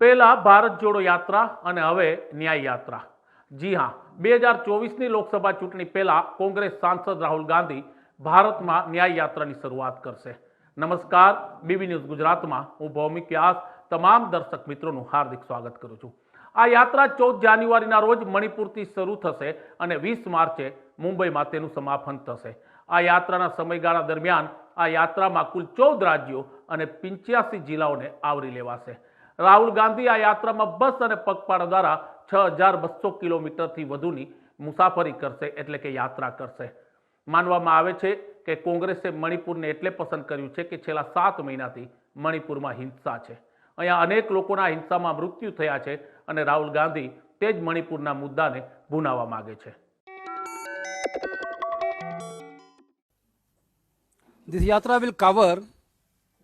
પહેલા ભારત જોડો યાત્રા અને હવે ન્યાય યાત્રા। જી હા, 2024ની લોકસભા ચૂંટણી પહેલા કોંગ્રેસ સાંસદ રાહુલ ગાંધી ભારતમાં ન્યાય યાત્રાની શરૂઆત કરશે। નમસ્કાર, બીબી ન્યૂઝ ગુજરાતમાં હું ભૌમિક વ્યાસ તમામ દર્શક મિત્રોનું હાર્દિક સ્વાગત કરું છું। આ યાત્રા 14 જાન્યુઆરીના રોજ મણિપુરથી શરૂ થશે અને 20 માર્ચે મુંબઈમાં તેનું સમાપન થશે। આ યાત્રાના સમયગાળા દરમિયાન આ યાત્રામાં કુલ 14 રાજ્યો અને 85 જિલ્લાઓને આવરી લેવાશે। રાહુલ ગાંધી આ યાત્રામાં બસ અને પગપાળા દ્વારા 6200 કિલોમીટરથી વધુની મુસાફરી કરશે, એટલે કે યાત્રા કરશે। માનવામાં આવે છે કે કોંગ્રેસે મણિપુરને એટલે પસંદ કર્યું છે કે છેલ્લા 7 મહિનાથી મણિપુરમાં હિંસા છે। અહીંયા અનેક લોકોના હિંસામાં મૃત્યુ થયા છે અને રાહુલ ગાંધી તે જ મણિપુરના મુદ્દાને ભૂનાવવા માંગે છે। This yatra will cover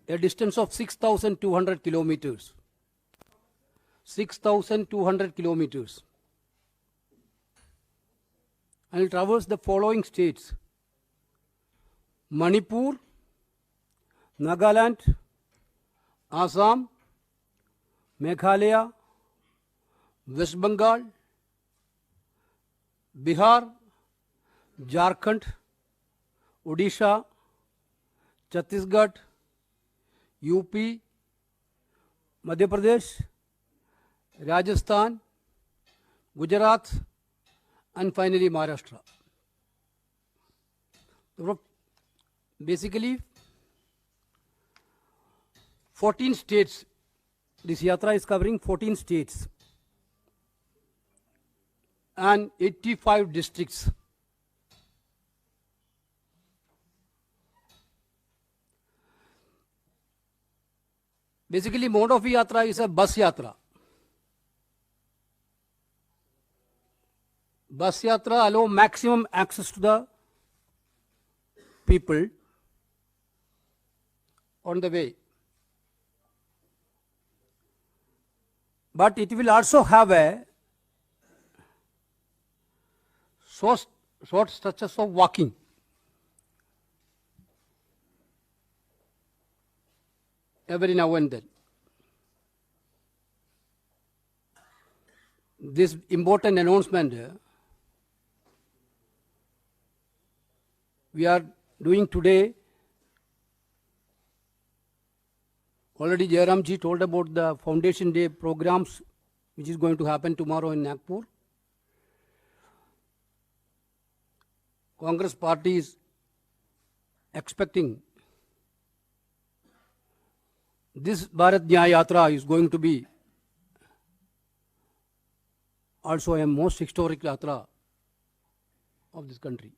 a distance of 6,200 kilometers. 6,200 kilometers. And it travels the following states: Manipur, Nagaland, Assam, Meghalaya, West Bengal, Bihar, Jharkhand, Odisha, Chhattisgarh, UP, Madhya Pradesh, Rajasthan, Gujarat, and finally Maharashtra. Basically, 14 states. This yatra is covering 14 states and 85 districts. Basically, mode of yatra is a bus yatra. Bus yatra allow maximum access to the people on the way. But it will also have a short stretches of walking. Every now and then. This important announcement we are doing today. Already Jairam ji told about the Foundation Day programs which is going to happen tomorrow in Nagpur. Congress party is expecting this Bharat Nyaya Yatra is going to be also a most historic yatra of this country.